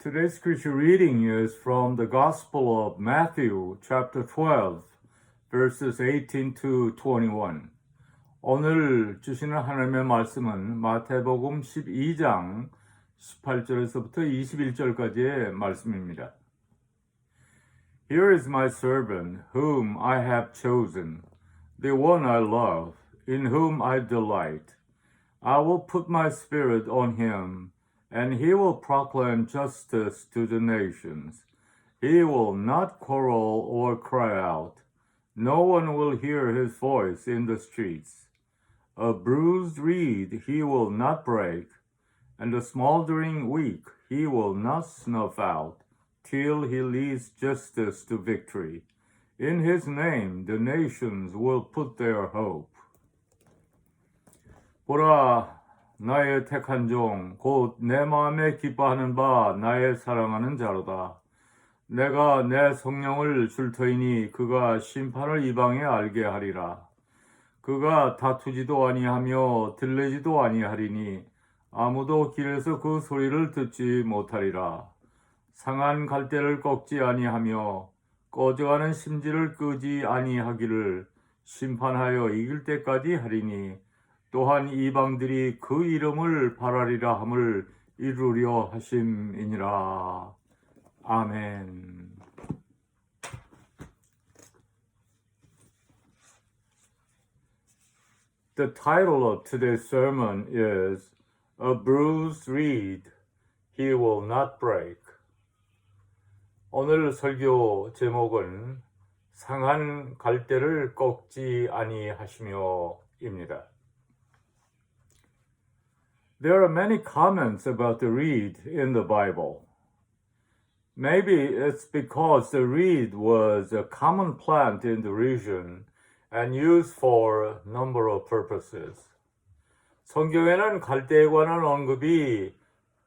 Today's scripture reading is from the Gospel of Matthew, chapter 12, verses 18 to 21. 오늘 주시는 하나님의 말씀은 마태복음 12장 18절에서부터 21절까지의 말씀입니다. Here is my servant, whom I have chosen, the one I love, in whom I delight. I will put my spirit on him, and he will proclaim justice to the nations. He will not quarrel or cry out. No one will hear his voice in the streets. A bruised reed he will not break, and a smoldering wick he will not snuff out, till he leads justice to victory. In his name the nations will put their hope. 보라, 나의 택한 종, 곧 내 마음에 기뻐하는 바 나의 사랑하는 자로다. 내가 내 성령을 줄 터이니 그가 심판을 이방에 알게 하리라. 그가 다투지도 아니하며 들리지도 아니하리니 아무도 길에서 그 소리를 듣지 못하리라. 상한 갈대를 꺾지 아니하며 꺼져가는 심지를 끄지 아니하기를 심판하여 이길 때까지 하리니 또한 이방들이 그 이름을 바라리라 함을 이루려 하심이니라. 아멘. The title of today's sermon is A Bruised Reed He Will Not Break. 오늘 설교 제목은 상한 갈대를 꺾지 아니하시며입니다. There are many comments about the reed in the Bible. Maybe it's because the reed was a common plant in the region and used for a number of purposes. 성경에는 갈대에 관한 언급이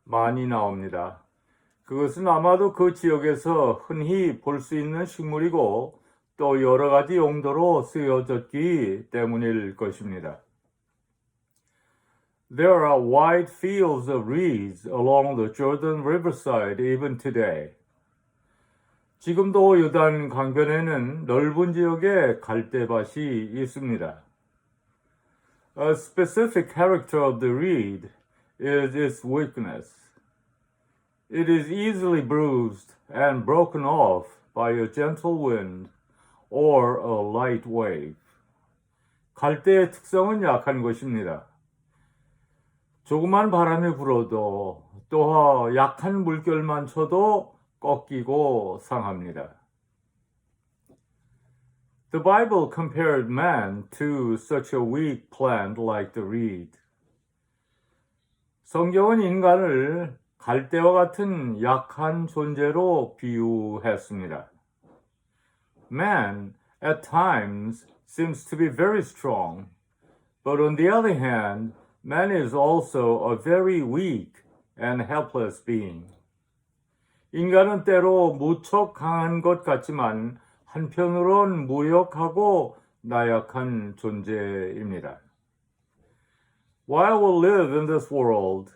많이 나옵니다. 그것은 아마도 그 지역에서 흔히 볼 수 있는 식물이고 또 여러 가지 용도로 쓰여졌기 때문일 것입니다. There are wide fields of reeds along the Jordan riverside even today. 지금도 요단 강변에는 넓은 지역에 갈대밭이 있습니다. A specific character of the reed is its weakness. It is easily bruised and broken off by a gentle wind or a light wave. 갈대의 특성은 약한 것입니다. 조그만 바람이 불어도 또 약한 물결만 쳐도 꺾이고 상합니다. The Bible compared man to such a weak plant like the reed. 성경은 인간을 갈대와 같은 약한 존재로 비유했습니다. Man at times seems to be very strong, but on the other hand, man is also a very weak and helpless being. 인간은 때로 무척 강한 것 같지만 한편으론 무력하고 나약한 존재입니다. While we live in this world,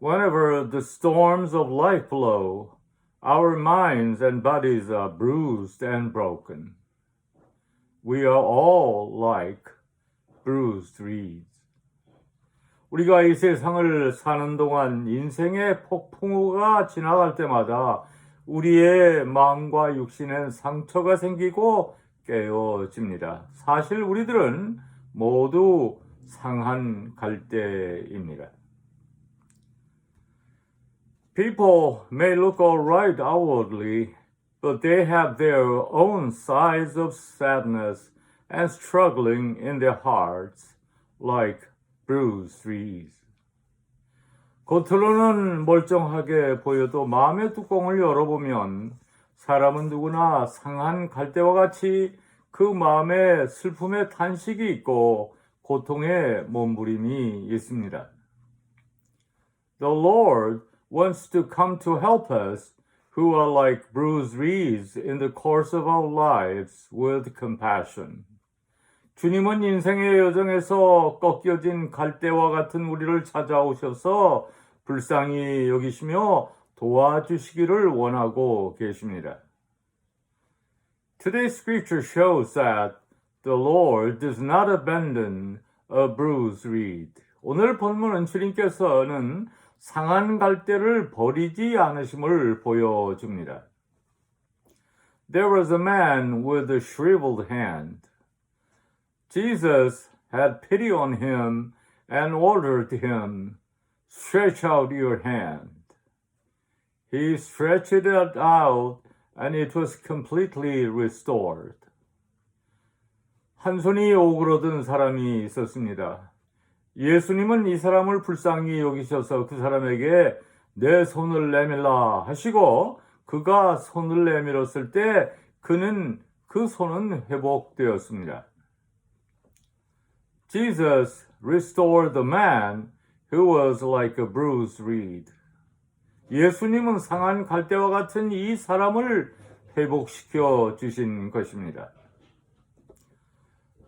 whenever the storms of life blow, our minds and bodies are bruised and broken. We are all like bruised reeds. 우리가 이 세상을 사는 동안 인생의 폭풍우가 지나갈 때마다 우리의 마음과 육신엔 상처가 생기고 깨어집니다. 사실 우리들은 모두 상한 갈대입니다. People may look all right outwardly, but they have their own sides of sadness and struggling in their hearts, like bruised reeds. 겉으로는 멀쩡하게 보여도 마음의 뚜껑을 열어보면 사람은 누구나 상한 갈대와 같이 그 마음에 슬픔의 탄식이 있고 고통의 몸부림이 있습니다. The Lord wants to come to help us who are like bruised reeds in the course of our lives with compassion. 주님은 인생의 여정에서 꺾여진 갈대와 같은 우리를 찾아오셔서 불쌍히 여기시며 도와주시기를 원하고 계십니다. Today's scripture shows that the Lord does not abandon a bruised reed. 오늘 본문은 주님께서는 상한 갈대를 버리지 않으심을 보여줍니다. There was a man with a shriveled hand. Jesus had pity on him and ordered him, "Stretch out your hand." He stretched it out and it was completely restored. 한 손이 오그러든 사람이 있었습니다. 예수님은 이 사람을 불쌍히 여기셔서 그 사람에게 내 손을 내밀라 하시고 그가 손을 내밀었을 때 그 손은 회복되었습니다. Jesus restored the man who was like a bruised reed. 예수님은 상한 갈대와 같은 이 사람을 회복시켜 주신 것입니다.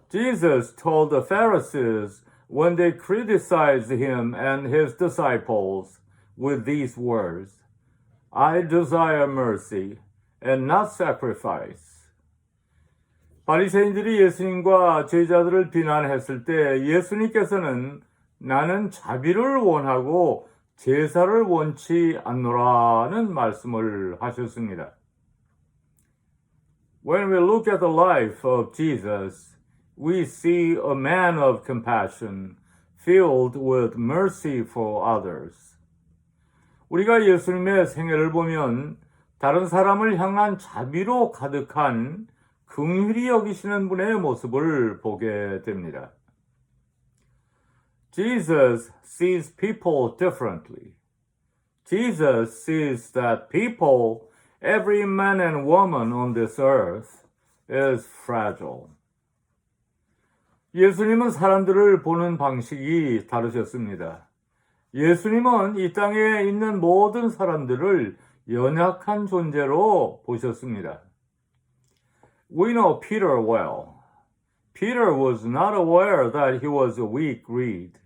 Jesus told the Pharisees when they criticized him and his disciples with these words, "I desire mercy and not sacrifice." 바리새인들이 예수님과 제자들을 비난했을 때 예수님께서는 나는 자비를 원하고 제사를 원치 않노라는 말씀을 하셨습니다. When we look at the life of Jesus, we see a man of compassion, filled with mercy for others. 우리가 예수님의 생애를 보면 다른 사람을 향한 자비로 가득한 긍휼히 여기시는 분의 모습을 보게 됩니다. Jesus sees people differently. Jesus sees that people, every man and woman on this earth, is fragile. 예수님은 사람들을 보는 방식이 다르셨습니다. 예수님은 이 땅에 있는 모든 사람들을 연약한 존재로 보셨습니다. We know Peter well. Peter was not aware that he was a weak reed.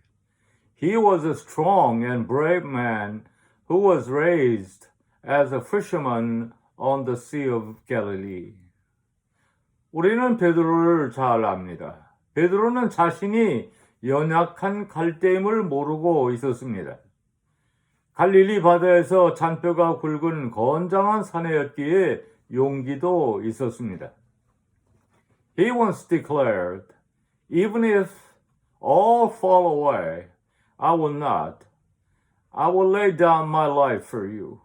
He was a strong and brave man who was raised as a fisherman on the Sea of Galilee. 우리는 베드로를 잘 압니다. 베드로는 자신이 연약한 갈대임을 모르고 있었습니다. 갈릴리 바다에서 잔뼈가 굵은 건장한 사내였기에 용기도 있었습니다. He once declared, "Even if all fall away, I will not. I will lay down my life for you."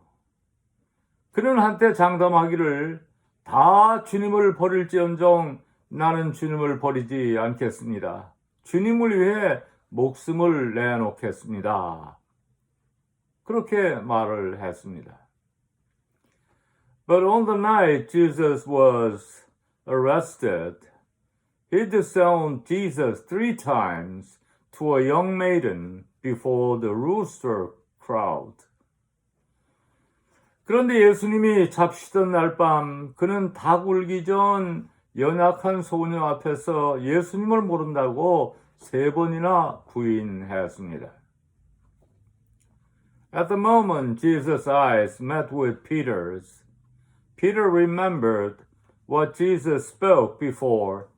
그는 한때 장담하기를 다 주님을 버릴지언정 나는 주님을 버리지 않겠습니다. 주님을 위해 목숨을 내놓겠습니다. 그렇게 말을 했습니다. But on the night Jesus was arrested, he disowned Jesus 3 times to a young maiden before the rooster crowed. 그런데 예수님이 잡히던 날 밤 그는 닭 울기 전 연약한 소녀 앞에서 예수님을 모른다고 3번이나 부인했습니다. At the moment Jesus' eyes met with Peter's, Peter remembered what Jesus spoke before,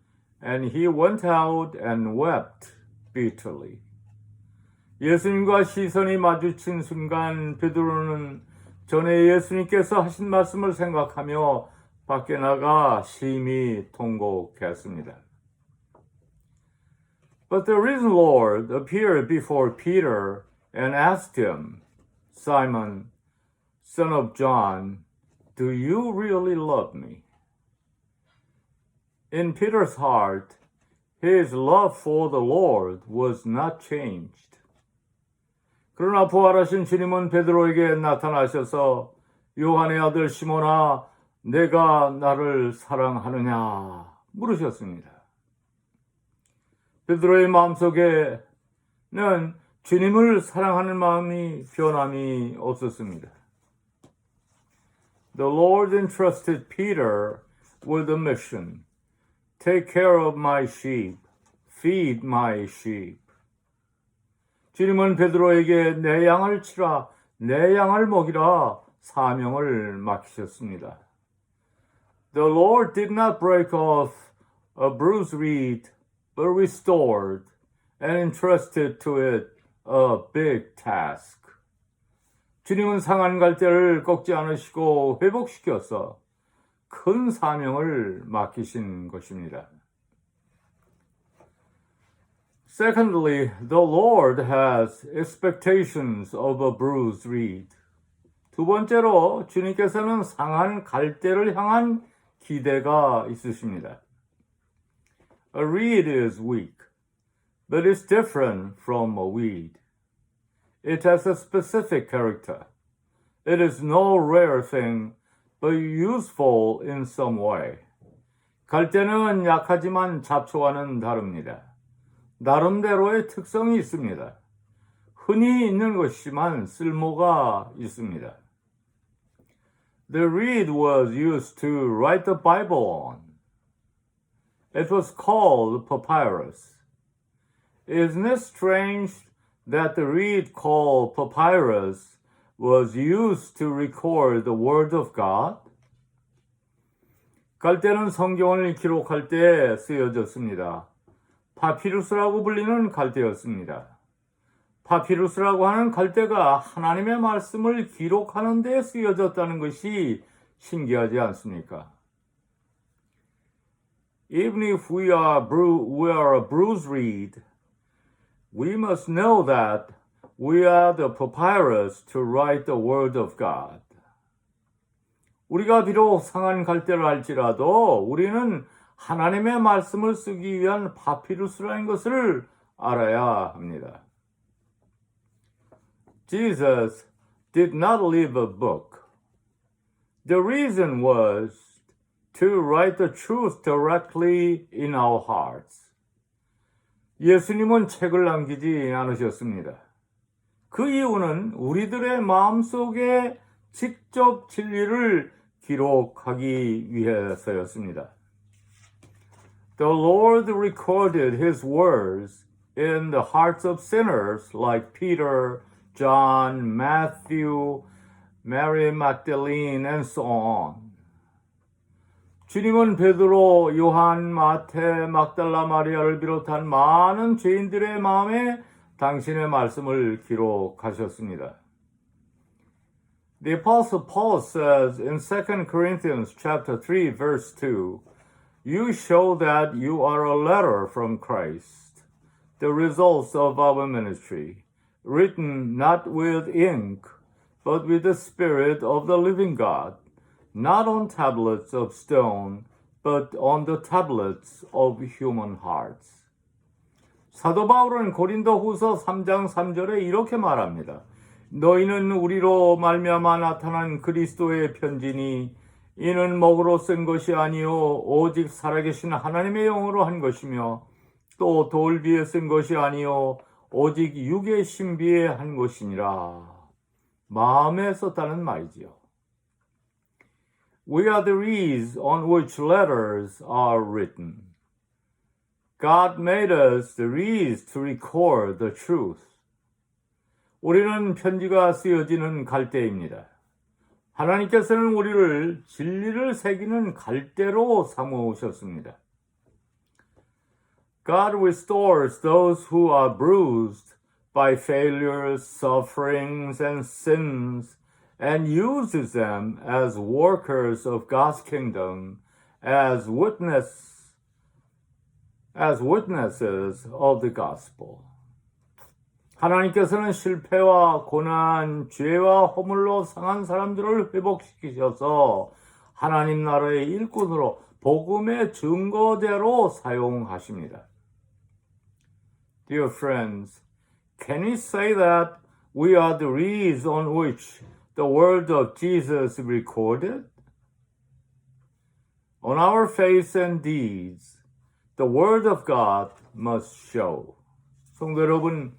and he went out and wept bitterly. 예수님과 시선이 마주친 순간 베드로는 전에 예수님께서 하신 말씀을 생각하며 밖에 나가 심히 통곡했습니다. But the risen Lord appeared before Peter and asked him, "Simon, son of John, do you really love me?" In Peter's heart, his love for the Lord was not changed. 그러나 부활하신 주님은 베드로에게 나타나셔서 요한의 아들 시몬아, 내가 나를 사랑하느냐 물으셨습니다. 베드로의 마음속에는 주님을 사랑하는 마음이 변함이 없었습니다. The Lord entrusted Peter with a mission. Take care of my sheep. Feed my sheep. 주님은 베드로에게 내 양을 치라, 내 양을 먹이라, 사명을 맡기셨습니다. The Lord did not break off a bruised reed, but restored and entrusted to it a big task. 주님은 상한 갈대를 꺾지 않으시고 회복시켜서 큰 사명을 맡기신 것입니다. Secondly, the Lord has expectations of a bruised reed. 두 번째로 주님께서는 상한 갈대를 향한 기대가 있으십니다. A reed is weak, but it's different from a weed. It has a specific character. It is no rare thing, but useful in some way. 갈대는 약하지만 잡초와는 다릅니다. 나름대로의 특성이 있습니다. 흔히 있는 것이지만 쓸모가 있습니다. The reed was used to write the Bible on. It was called papyrus. Isn't it strange that the reed called papyrus was used to record the Word of God? 갈대는 성경을 기록할 때 쓰여졌습니다. 파피루스라고 불리는 갈대였습니다. 파피루스라고 하는 갈대가 하나님의 말씀을 기록하는 데 쓰여졌다는 것이 신기하지 않습니까? Even if we are a bruised reed, we must know that we are the papyrus to write the word of God. 우리가 비록 상한 갈대를 할지라도 우리는 하나님의 말씀을 쓰기 위한 파피루스라는 것을 알아야 합니다. Jesus did not leave a book. The reason was to write the truth directly in our hearts. 예수님은 책을 남기지 않으셨습니다. 그 이유는 우리들의 마음속에 직접 진리를 기록하기 위해서였습니다. The Lord recorded His words in the hearts of sinners like Peter, John, Matthew, Mary Magdalene, and so on. 주님은 베드로, 요한, 마태, 막달라 마리아를 비롯한 많은 죄인들의 마음에 당신의 말씀을 기록하셨습니다. The Apostle Paul says in 2 Corinthians chapter 3, verse 2, You show that you are a letter from Christ, the results of our ministry, written not with ink, but with the Spirit of the living God, not on tablets of stone, but on the tablets of human hearts. 사도 바울은 고린도후서 3장 3절에 이렇게 말합니다. 너희는 우리로 말미암아 나타난 그리스도의 편지니 이는 먹으로 쓴 것이 아니요 오직 살아계신 하나님의 영으로 한 것이며 또 돌 위에 쓴 것이 아니요 오직 육의 신비에 한 것이니라. 마음에 썼다는 말이지요. We are the reeds on which letters are written. God made us the reeds to record the truth. 우리는 편지가 쓰여지는 갈대입니다. 하나님께서는 우리를 진리를 새기는 갈대로 삼으셨습니다. God restores those who are bruised by failures, sufferings, and sins, and uses them as workers of God's kingdom, as witnesses of the gospel. 하나님께서는 실패와 고난, 죄와 허물로 상한 사람들을 회복시키셔서 하나님 나라의 일꾼으로 복음의 증거대로 사용하십니다. Dear friends, can we say that we are the reeds on which the word of Jesus is recorded? On our faith and deeds, the word of God must show. 성도 여러분,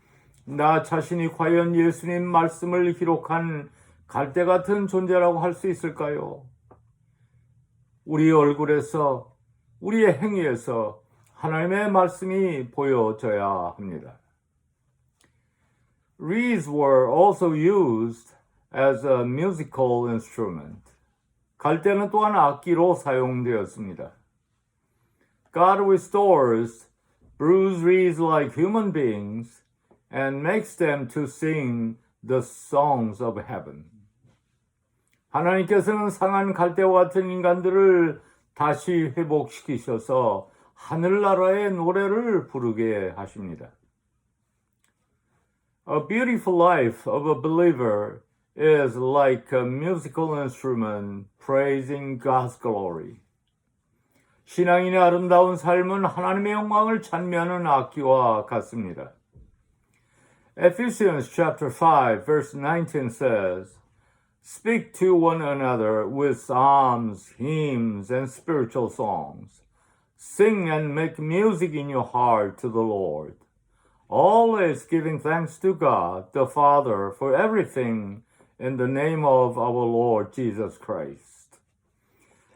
나 자신이 과연 예수님 말씀을 기록한 갈대 같은 존재라고 할 수 있을까요? 우리 얼굴에서, 우리의 행위에서 하나님의 말씀이 보여져야 합니다. Reeds were also used as a musical instrument. 갈대는 또한 악기로 사용되었습니다. God restores bruised reeds like human beings and makes them to sing the songs of heaven. 하나님께서는 상한 갈대와 같은 인간들을 다시 회복시키셔서 하늘나라의 노래를 부르게 하십니다. A beautiful life of a believer is like a musical instrument praising God's glory. 신앙인의 아름다운 삶은 하나님의 영광을 찬미하는 악기와 같습니다. Ephesians chapter 5 verse 19 says, Speak to one another with psalms, hymns, and spiritual songs. Sing and make music in your heart to the Lord. Always giving thanks to God, the Father, for everything in the name of our Lord Jesus Christ.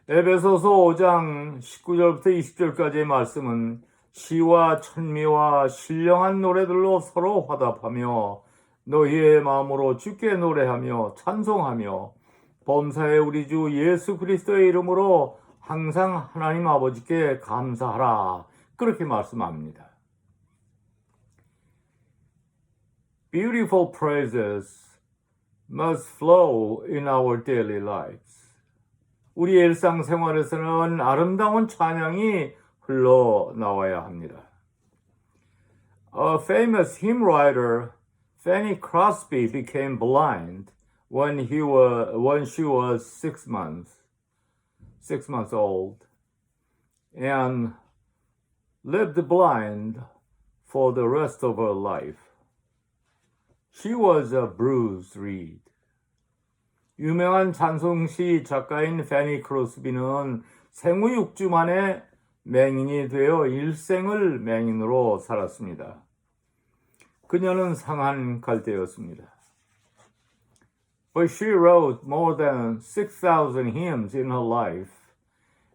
에베소서 5장 19절부터 20절까지의 말씀은 시와 찬미와 신령한 노래들로 서로 화답하며 너희의 마음으로 주께 노래하며 찬송하며 범사의 우리 주 예수 그리스도의 이름으로 항상 하나님 아버지께 감사하라. 그렇게 말씀합니다. Beautiful praises must flow in our daily lives. 우리의 일상생활에서는 아름다운 찬양이 흘러나와야 합니다. A famous hymn writer, Fanny Crosby, became blind when she was 6 months old, and lived blind for the rest of her life. She was a bruised reed. 유명한 찬송시 작가인 페니 크로스비는 생후 6주 만에 맹인이 되어 일생을 맹인으로 살았습니다. 그녀는 상한 갈대였습니다. But she wrote more than 6,000 hymns in her life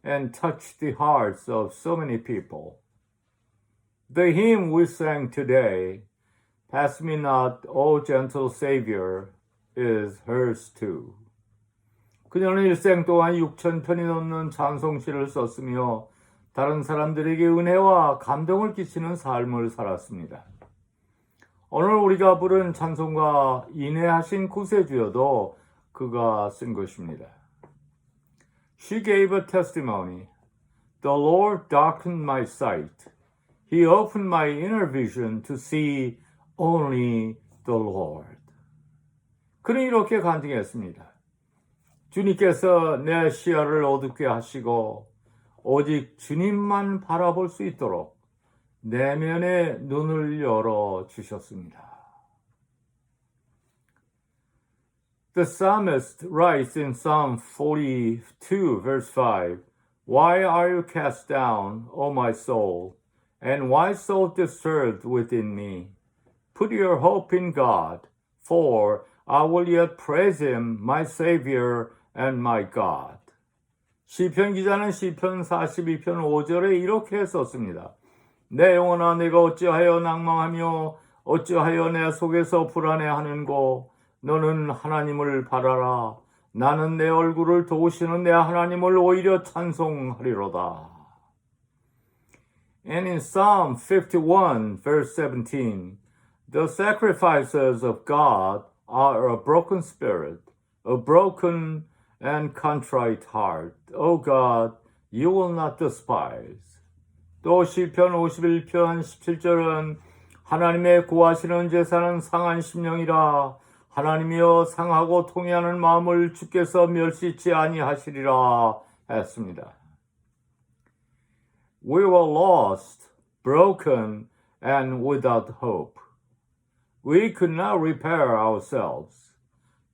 and touched the hearts of so many people. The hymn we sang today, Pass Me Not, O Gentle Savior, is hers too. 그녀는 일생 동안 6,000편이 넘는 찬송시를 썼으며 다른 사람들에게 은혜와 감동을 끼치는 삶을 살았습니다. 오늘 우리가 부른 찬송가 인내하신 구세주여도 그가 쓴 것입니다. She gave a testimony. The Lord darkened my sight. He opened my inner vision to see only the Lord. 그는 이렇게 간증했습니다. 주님께서 내 시야를 어둡게 하시고 오직 주님만 바라볼 수 있도록 내면의 눈을 열어 주셨습니다. The psalmist writes in Psalm 42 verse 5, Why are you cast down, O my soul, and why so disturbed within me? Put your hope in God, for I will yet praise him, my Savior and my God. 시편 기자는 시편 42편 5절에 이렇게 썼습니다. 내 영혼아 내가 어찌하여 낭망하며 어찌하여 내 속에서 불안해하는고 너는 하나님을 바라라. 나는 내 얼굴을 도우시는 내 하나님을 오히려 찬송하리로다. And in Psalm 51 verse 17, the sacrifices of God are a broken spirit, a broken and contrite heart. O God, you will not despise. 또 시편 51편 17절은 하나님의 구하시는 제사는 상한 심령이라 하나님이여 상하고 통회하는 마음을 주께서 멸시치 아니하시리라 했습니다. We were lost, broken, and without hope. We could not repair ourselves.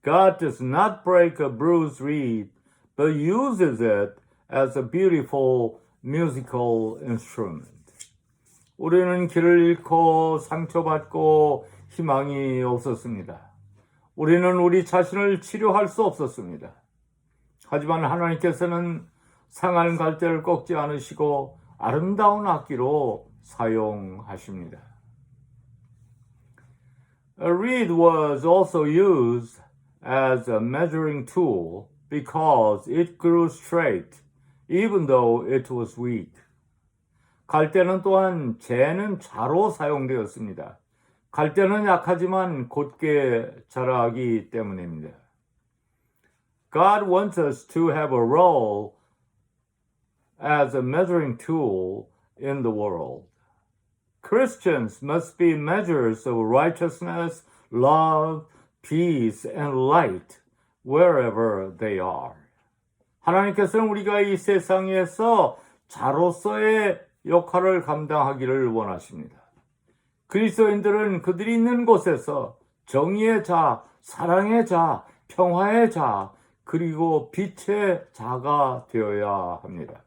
God does not break a bruised reed, but uses it as a beautiful musical instrument. 우리는 길을 잃고 상처받고 희망이 없었습니다. 우리는 우리 자신을 치료할 수 없었습니다. 하지만 하나님께서는 상한 갈대를 꺾지 않으시고 아름다운 악기로 사용하십니다. A reed was also used as a measuring tool because it grew straight, even though it was weak. 갈대는 또한 재는 자로 사용되었습니다. 갈대는 약하지만 곧게 자라기 때문입니다. God wants us to have a role as a measuring tool in the world. Christians must be measures of righteousness, love, peace, and light wherever they are. 하나님께서는 우리가 이 세상에서 자로서의 역할을 감당하기를 원하십니다. 그리스도인들은 그들이 있는 곳에서 정의의 자, 사랑의 자, 평화의 자, 그리고 빛의 자가 되어야 합니다.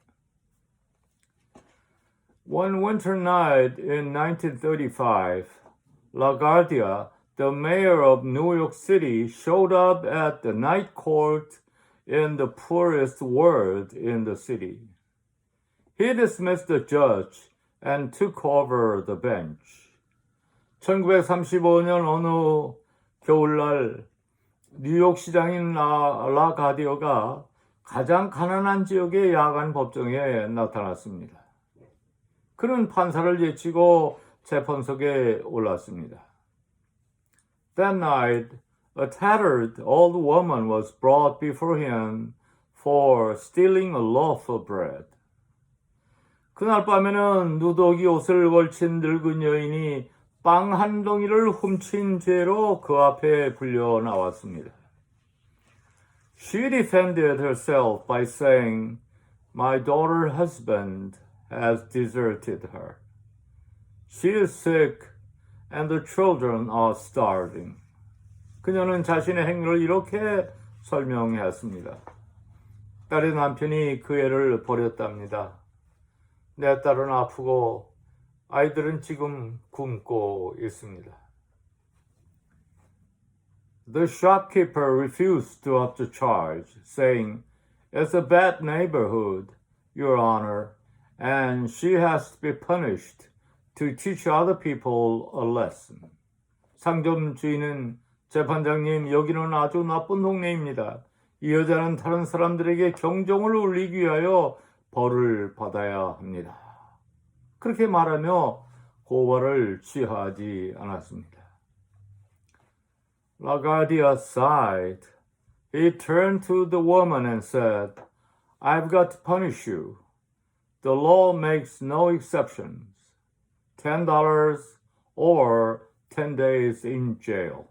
One winter night in 1935, LaGuardia, the mayor of New York City, showed up at the night court in the poorest ward in the city. He dismissed the judge and took over the bench. 1935년 어느 겨울날 뉴욕 시장인 라가디오가 가장 가난한 지역의 야간 법정에 나타났습니다. 그는 판사를 제치고 재판석에 올랐습니다. That night, a tattered old woman was brought before him for stealing a loaf of bread. 그날 밤에는 누더기 옷을 걸친 늙은 여인이 빵 한 덩이를 훔친 죄로 그 앞에 불려 나왔습니다. She defended herself by saying, "My daughter's husband has deserted her. She is sick and the children are starving." 그녀는 자신의 행위를 이렇게 설명했습니다. 딸의 남편이 그 애를 버렸답니다. 내 딸은 아프고 아이들은 지금 굶고 있습니다. The shopkeeper refused to up the charge, saying, "It's a bad neighborhood, Your Honor, and she has to be punished to teach other people a lesson." 상점 주인은 재판장님, 여기는 아주 나쁜 동네입니다. 이 여자는 다른 사람들에게 경종을 울리기 위하여 벌을 받아야 합니다. 그렇게 말하며 고발을 취하지 않았습니다. LaGuardia sighed. He turned to the woman and said, "I've got to punish you. The law makes no exceptions. $10 or 10 days in jail."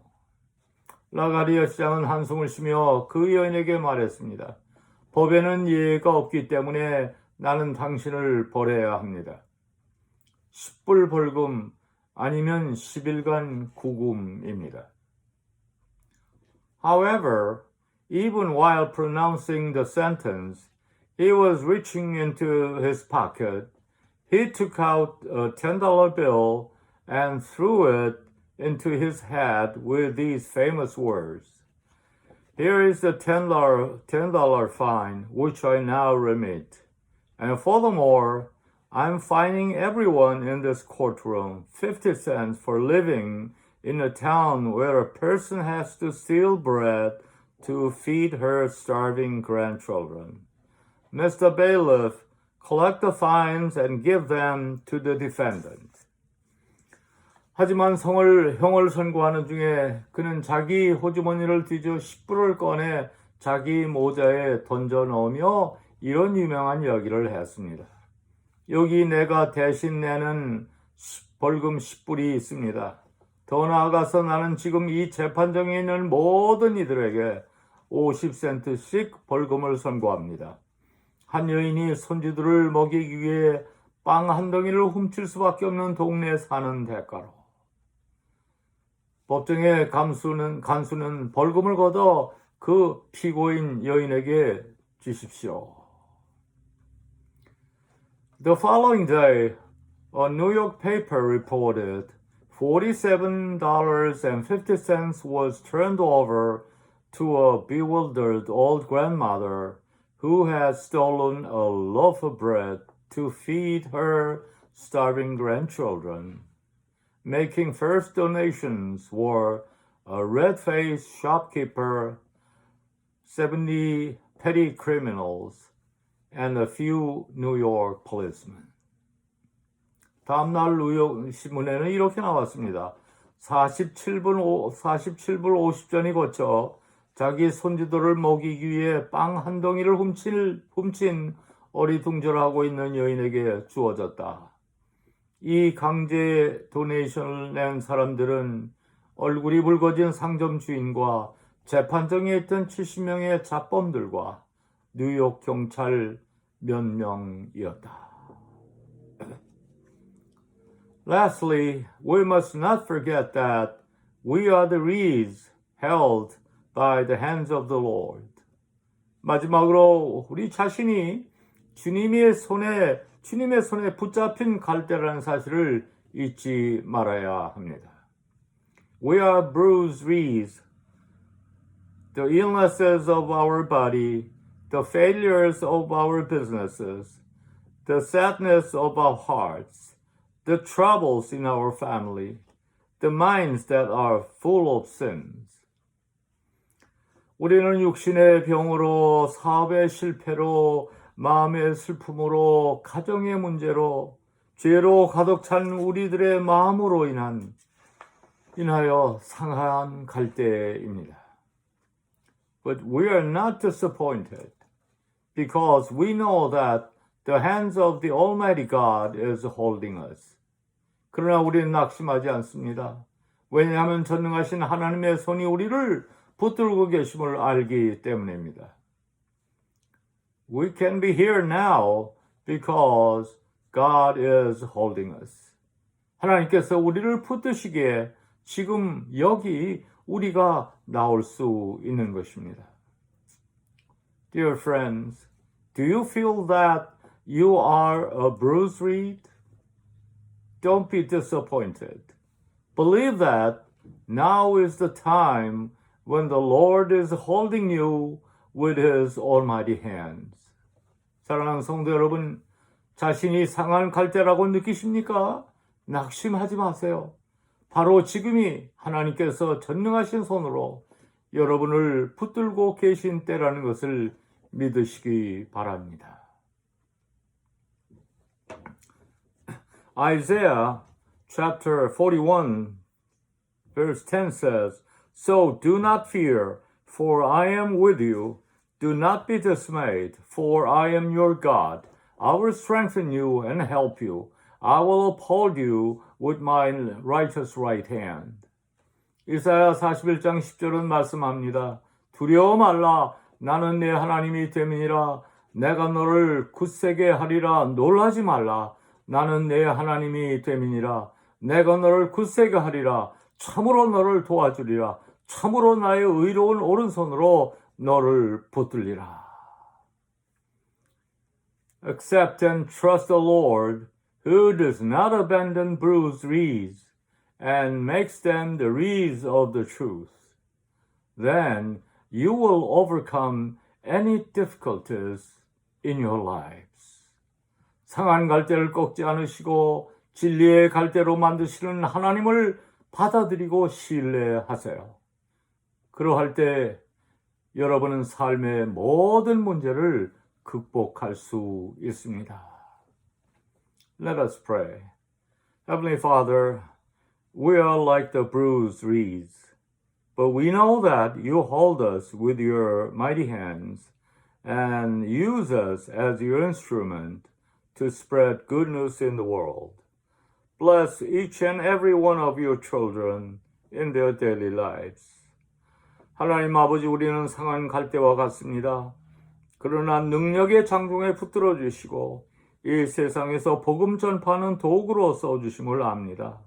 라가디아 시장은 한숨을 쉬며 그 여인에게 말했습니다. 법에는 예외가 없기 때문에 나는 당신을 벌해야 합니다. 10불 벌금 아니면 10일간 구금입니다. However, even while pronouncing the sentence, he was reaching into his pocket. He took out a $10 bill and threw it into his head with these famous words. "Here is the $10 fine, which I now remit. And furthermore, I'm fining everyone in this courtroom 50 cents for living in a town where a person has to steal bread to feed her starving grandchildren. Mr. Bailiff, collect the fines and give them to the defendant." 하지만 형을 선고하는 중에 그는 자기 호주머니를 뒤져 10불을 꺼내 자기 모자에 던져 넣으며 이런 유명한 이야기를 했습니다. 여기 내가 대신 내는 벌금 10불이 있습니다. 더 나아가서 나는 지금 이 재판정에 있는 모든 이들에게 50센트씩 벌금을 선고합니다. 한 여인이 손주들을 먹이기 위해 빵 한 덩이를 훔칠 수밖에 없는 동네에 사는 대가로. 법정의 간수는 벌금을 걷어 그 피고인 여인에게 주십시오. The following day, a New York paper reported $47.50 was turned over to a bewildered old grandmother who had stolen a loaf of bread to feed her starving grandchildren. Making first donations were a red-faced shopkeeper, 70 petty criminals, and a few New York policemen. 다음날 뉴욕 신문에는 이렇게 나왔습니다. 47불 50전이 거쳐 자기 손주들을 먹이기 위해 빵 한 덩이를 훔친 어리둥절하고 있는 여인에게 주어졌다. 이 강제 도네이션을 낸 사람들은 얼굴이 붉어진 상점 주인과 재판정에 있던 70명의 잡범들과 뉴욕 경찰 몇 명이었다. Lastly, we must not forget that we are the reeds held by the hands of the Lord. 마지막으로 우리 자신이 주님의 손에 붙잡힌 갈대라는 사실을 잊지 말아야 합니다. We are bruised reeds. The illnesses of our body, the failures of our businesses, the sadness of our hearts, the troubles in our family, the minds that are full of sins. 우리는 육신의 병으로, 사업의 실패로, 마음의 슬픔으로, 가정의 문제로, 죄로 가득 찬 우리들의 마음으로 인하여 상한 갈대입니다. But we are not disappointed because we know that the hands of the Almighty God is holding us. 그러나 우리는 낙심하지 않습니다. 왜냐하면 전능하신 하나님의 손이 우리를 붙들고 계심을 알기 때문입니다. We can be here now because God is holding us. 하나님께서 우리를 붙드시기에 지금 여기 우리가 나올 수 있는 것입니다. Dear friends, do you feel that you are a bruised reed? Don't be disappointed. Believe that now is the time when the Lord is holding you with His almighty hands. 사랑하는 성도 여러분, 자신이 상한 갈대라고 느끼십니까? 낙심하지 마세요. 바로 지금이 하나님께서 전능하신 손으로 여러분을 붙들고 계신 때라는 것을 믿으시기 바랍니다. Isaiah chapter 41 verse 10 says, So do not fear, for I am with you. Do not be dismayed, for I am your God. I will strengthen you and help you. I will uphold you with my righteous right hand. 이사야 41장 10절은 말씀합니다. 두려워 말라. 나는 내 하나님이 됨이니라. 내가 너를 굳세게 하리라. 놀라지 말라. 나는 내 하나님이 됨이니라. 내가 너를 굳세게 하리라. 참으로 너를 도와주리라. 참으로 나의 의로운 오른손으로 너를 붙들리라. Accept and trust the Lord, who does not abandon bruised reeds, and makes them the reeds of the truth. Then you will overcome any difficulties in your lives. 상한 갈대를 꺾지 않으시고 진리의 갈대로 만드시는 하나님을 받아들이고 신뢰하세요. 그러할 때 여러분은 삶의 모든 문제를 극복할 수 있습니다. Let us pray. Heavenly Father, we are like the bruised reeds, but we know that you hold us with your mighty hands and use us as your instrument to spread good news in the world. Bless each and every one of your children in their daily lives. 하나님 아버지, 우리는 상한 갈대와 같습니다. 그러나 능력의 장중에 붙들어 주시고 이 세상에서 복음 전파하는 도구로 써주심을 압니다.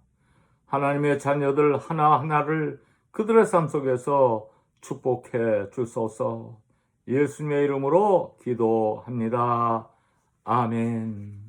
하나님의 자녀들 하나하나를 그들의 삶 속에서 축복해 주소서. 예수님의 이름으로 기도합니다. 아멘.